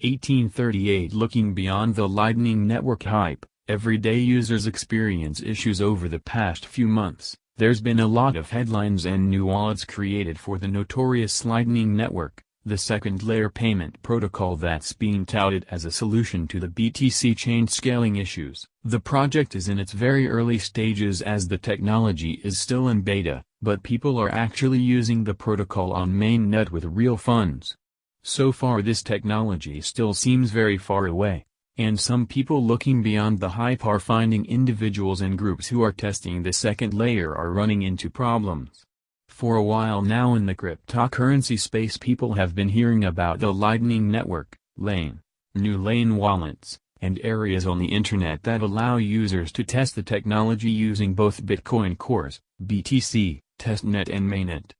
1838. Looking beyond the Lightning Network hype, everyday users experience issues over the past few months. There's been a lot of headlines and new wallets created for the notorious Lightning Network, the second-layer payment protocol that's being touted as a solution to the BTC chain scaling issues. The project is in its very early stages as the technology is still in beta, but people are actually using the protocol on mainnet with real funds. So far this technology still seems very far away, and some people looking beyond the hype are finding individuals and groups who are testing the second layer are running into problems. For a while now in the cryptocurrency space people have been hearing about the Lightning Network, Lane, new Lane wallets, and areas on the internet that allow users to test the technology using both Bitcoin cores, BTC, testnet and mainnet.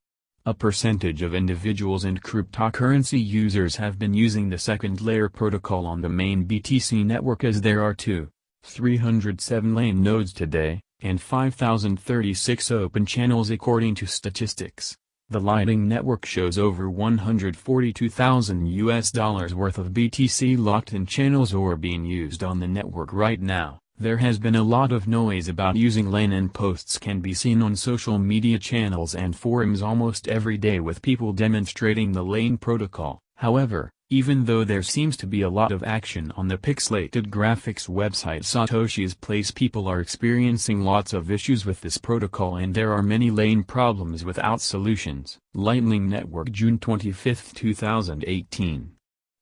A percentage of individuals and cryptocurrency users have been using the second-layer protocol on the main BTC network as there are 307 Lane nodes today, and 5,036 open channels according to statistics. The Lightning Network shows over $142,000 worth of BTC locked in channels or being used on the network right now. There has been a lot of noise about using Lane and posts can be seen on social media channels and forums almost every day with people demonstrating the Lane protocol. However, even though there seems to be a lot of action on the pixelated graphics website Satoshi's Place, people are experiencing lots of issues with this protocol and there are many Lane problems without solutions. Lightning Network, June 25, 2018.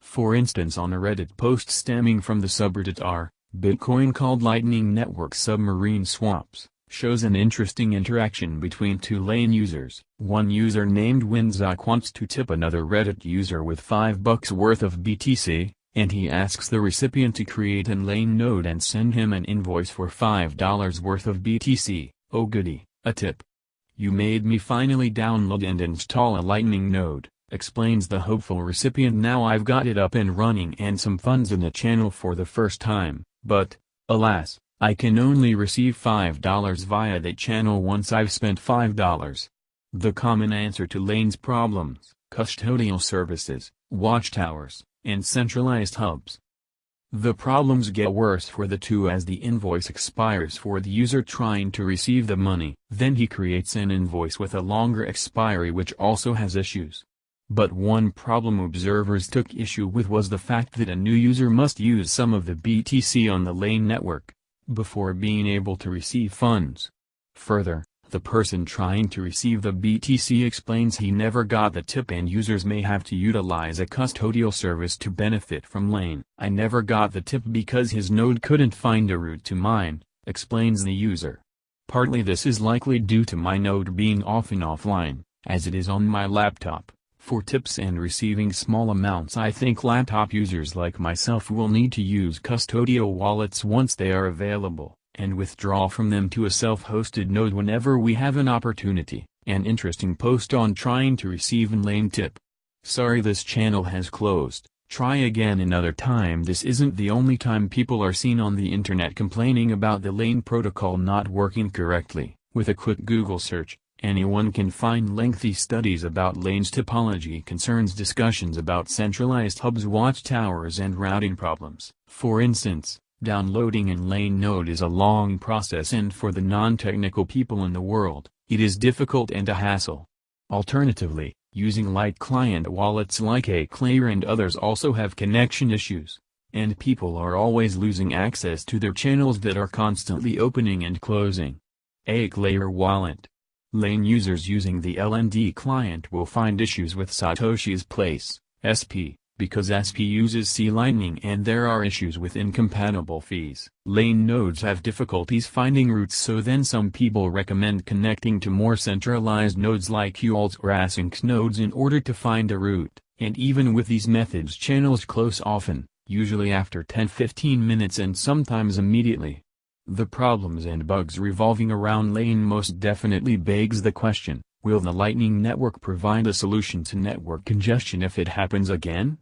For instance, on a Reddit post stemming from the subreddit Bitcoin called Lightning Network Submarine Swaps, shows an interesting interaction between two Lane users. One user named Winzok wants to tip another Reddit user with $5 worth of BTC, and he asks the recipient to create an Lane node and send him an invoice for $5 worth of BTC. Oh goody, a tip. You made me finally download and install a Lightning node, explains the hopeful recipient. Now I've got it up and running and some funds in the channel for the first time. But, alas, I can only receive $5 via the channel once I've spent $5. The common answer to Lane's problems: custodial services, watchtowers, and centralized hubs. The problems get worse for the two as the invoice expires for the user trying to receive the money. Then he creates an invoice with a longer expiry which also has issues. But one problem observers took issue with was the fact that a new user must use some of the BTC on the Lane network before being able to receive funds. Further, the person trying to receive the BTC explains he never got the tip and users may have to utilize a custodial service to benefit from Lane. I never got the tip because his node couldn't find a route to mine, explains the user. Partly this is likely due to my node being often offline, as it is on my laptop. For tips and receiving small amounts, I think laptop users like myself will need to use custodial wallets once they are available, and withdraw from them to a self-hosted node whenever we have an opportunity. An interesting post on trying to receive an Lane tip. Sorry, this channel has closed. Try again another time. This isn't the only time people are seen on the internet complaining about the Lane protocol not working correctly. With a quick Google search, anyone can find lengthy studies about Lane's topology concerns, discussions about centralized hubs, watchtowers and routing problems. For instance, downloading an Lane node is a long process and for the non-technical people in the world, it is difficult and a hassle. Alternatively, using light client wallets like Aclayer and others also have connection issues, and people are always losing access to their channels that are constantly opening and closing. Aclayer wallet. Lane users using the LND client will find issues with Satoshi's Place, SP, because SP uses C Lightning and there are issues with incompatible fees. Lane nodes have difficulties finding routes, so then some people recommend connecting to more centralized nodes like QALT or async nodes in order to find a route, and even with these methods channels close often, usually after 10-15 minutes and sometimes immediately. The problems and bugs revolving around Lane most definitely begs the question, will the Lightning Network provide a solution to network congestion if it happens again?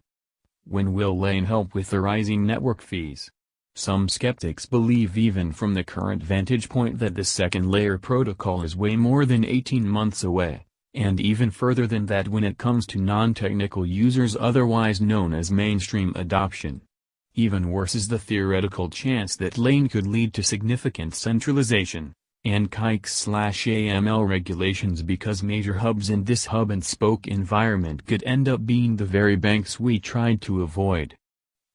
When will Lane help with the rising network fees? Some skeptics believe even from the current vantage point that the second layer protocol is way more than 18 months away, And even further than that when it comes to non-technical users otherwise known as mainstream adoption. Even worse is the theoretical chance that Lane could lead to significant centralization and KIC/AML regulations because major hubs in this hub-and-spoke environment could end up being the very banks we tried to avoid.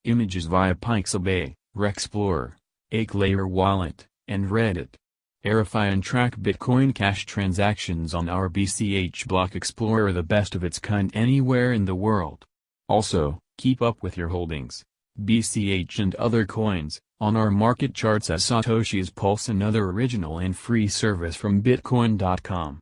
Images via Pixabay, Rexplorer, Aclayer Wallet, and Reddit. Verify and track Bitcoin Cash transactions on our BCH Block Explorer, the best of its kind anywhere in the world. Also, keep up with your holdings, BCH and other coins, on our market charts as Satoshi's Pulse, another original and free service from Bitcoin.com.